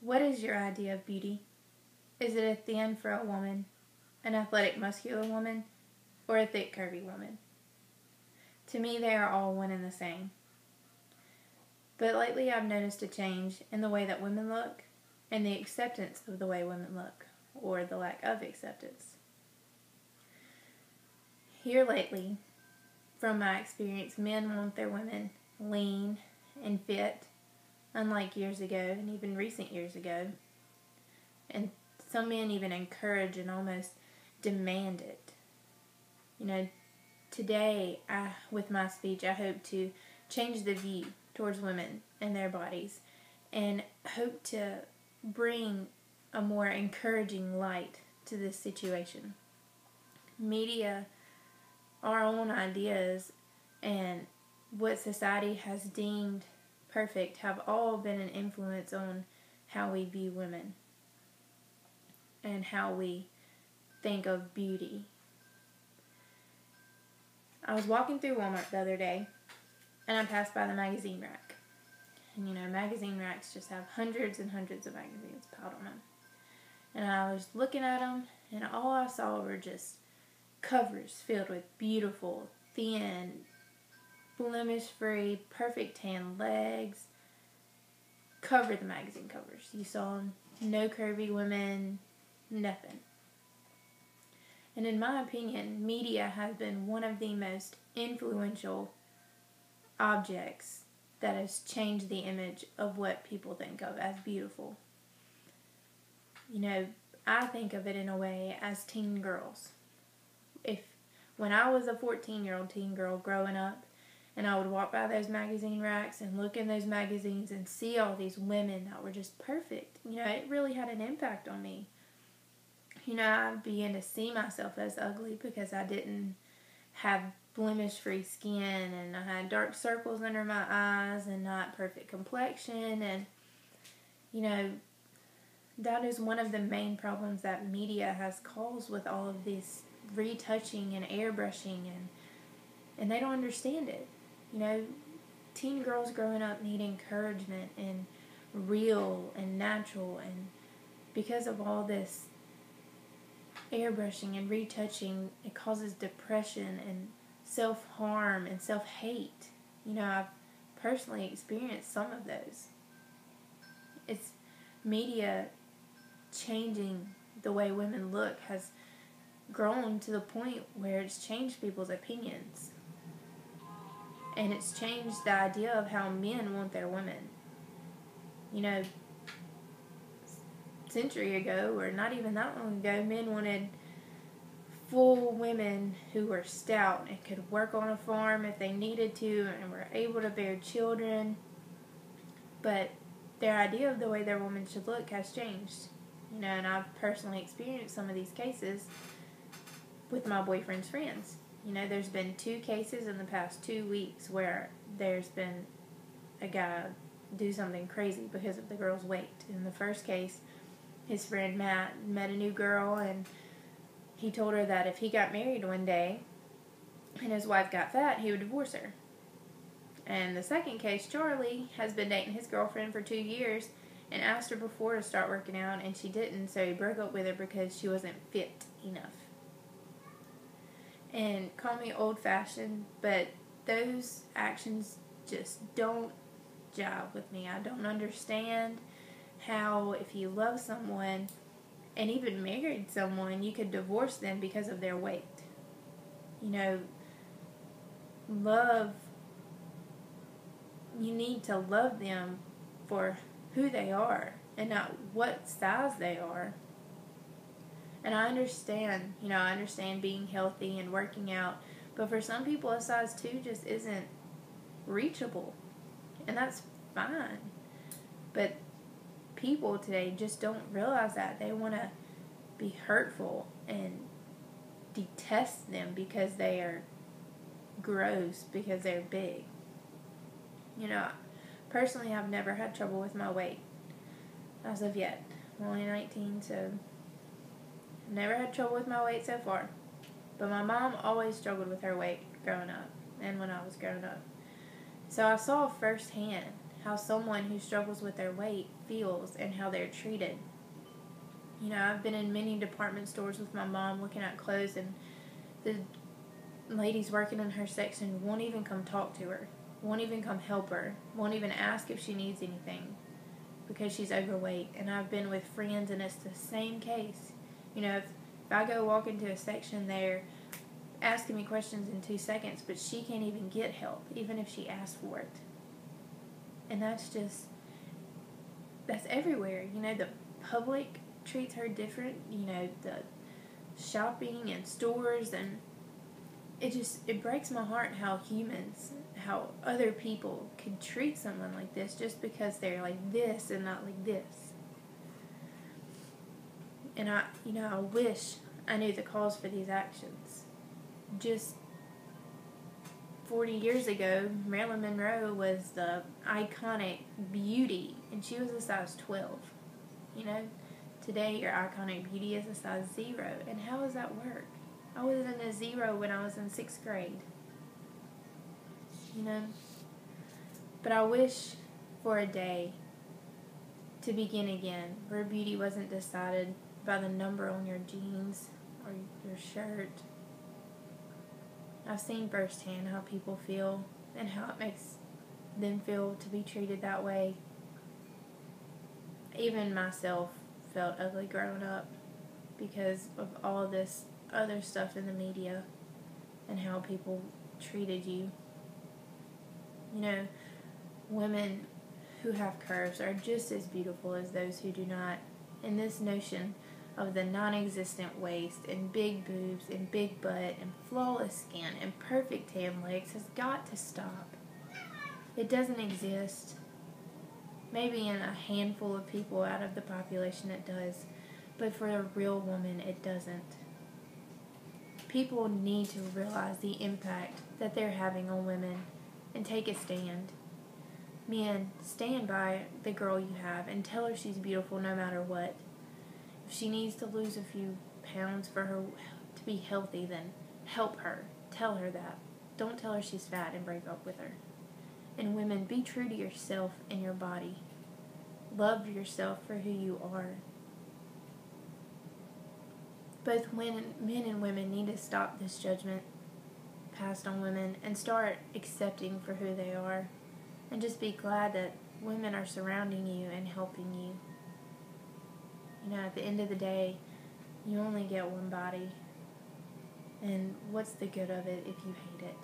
What is your idea of beauty? Is it a thin, frail woman, an athletic, muscular woman, or a thick, curvy woman? To me, they are all one and the same. But lately I've noticed a change in the way that women look and the acceptance of the way women look, or the lack of acceptance. Here lately, from my experience, men want their women lean and fit, unlike years ago and even recent years ago. And some men even encourage and almost demand it. Today, with my speech, I hope to change the view towards women and their bodies and hope to bring a more encouraging light to this situation. Media, our own ideas, and what society has deemed perfect have all been an influence on how we view women and how we think of beauty. I was walking through Walmart the other day and I passed by the magazine rack. And magazine racks just have hundreds and hundreds of magazines piled on them. And I was looking at them and all I saw were just covers filled with beautiful, thin, blemish-free, perfect tan legs. Covered the magazine covers. You saw no curvy women, nothing. And in my opinion, media has been one of the most influential objects that has changed the image of what people think of as beautiful. I think of it in a way as teen girls. When I was a 14-year-old teen girl growing up, and I would walk by those magazine racks and look in those magazines and see all these women that were just perfect, it really had an impact on me. I began to see myself as ugly because I didn't have blemish-free skin, and I had dark circles under my eyes and not perfect complexion, and that is one of the main problems that media has caused with all of this retouching and airbrushing, and they don't understand it. Teen girls growing up need encouragement and real and natural, and because of all this airbrushing and retouching, it causes depression and self-harm and self-hate. I've personally experienced some of those. It's media changing the way women look has grown to the point where it's changed people's opinions. And it's changed the idea of how men want their women. A century ago, or not even that long ago, men wanted full women who were stout and could work on a farm if they needed to and were able to bear children. But their idea of the way their woman should look has changed. And I've personally experienced some of these cases with my boyfriend's friends. There's been 2 cases in the past 2 weeks where there's been a guy do something crazy because of the girl's weight. In the first case, his friend Matt met a new girl, and he told her that if he got married one day and his wife got fat, he would divorce her. And the second case, Charlie has been dating his girlfriend for 2 years and asked her before to start working out, and she didn't, so he broke up with her because she wasn't fit enough. And call me old-fashioned, but those actions just don't jive with me. I don't understand how, if you love someone and even married someone, you could divorce them because of their weight. Love, you need to love them for who they are and not what size they are. And I understand, I understand being healthy and working out, but for some people a size 2 just isn't reachable, and that's fine. But people today just don't realize that. They want to be hurtful and detest them because they are gross, because they're big. Personally, I've never had trouble with my weight as of yet. I'm only 19, so never had trouble with my weight so far. But my mom always struggled with her weight growing up and when I was growing up. So I saw firsthand how someone who struggles with their weight feels and how they're treated. You know, I've been in many department stores with my mom looking at clothes, and the ladies working in her section won't even come talk to her, won't even come help her, won't even ask if she needs anything because she's overweight. And I've been with friends, and it's the same case. You know, if I go walk into a section, they're asking me questions in 2 seconds, but she can't even get help, even if she asks for it. And that's everywhere. You know, the public treats her different. You know, the shopping and stores, and it breaks my heart how other people could treat someone like this just because they're like this and not like this. And I wish I knew the cause for these actions. Just 40 years ago, Marilyn Monroe was the iconic beauty, and she was a size 12. You know, today your iconic beauty is a size 0. And how does that work? I was in a 0 when I was in 6th grade. You know? But I wish for a day to begin again where beauty wasn't decided by the number on your jeans or your shirt. I've seen firsthand how people feel and how it makes them feel to be treated that way. Even myself felt ugly growing up because of all this other stuff in the media and how people treated you. You know, women who have curves are just as beautiful as those who do not. And this notion of the non-existent waist and big boobs and big butt and flawless skin and perfect tan legs has got to stop. It doesn't exist. Maybe in a handful of people out of the population it does, but for a real woman it doesn't. People need to realize the impact that they're having on women and take a stand. Men, stand by the girl you have and tell her she's beautiful no matter what. If she needs to lose a few pounds for her to be healthy, then help her. Tell her that. Don't tell her she's fat and break up with her. And women, be true to yourself and your body. Love yourself for who you are. Both men and women need to stop this judgment passed on women and start accepting for who they are. And just be glad that women are surrounding you and helping you. You know, at the end of the day, you only get one body. And what's the good of it if you hate it?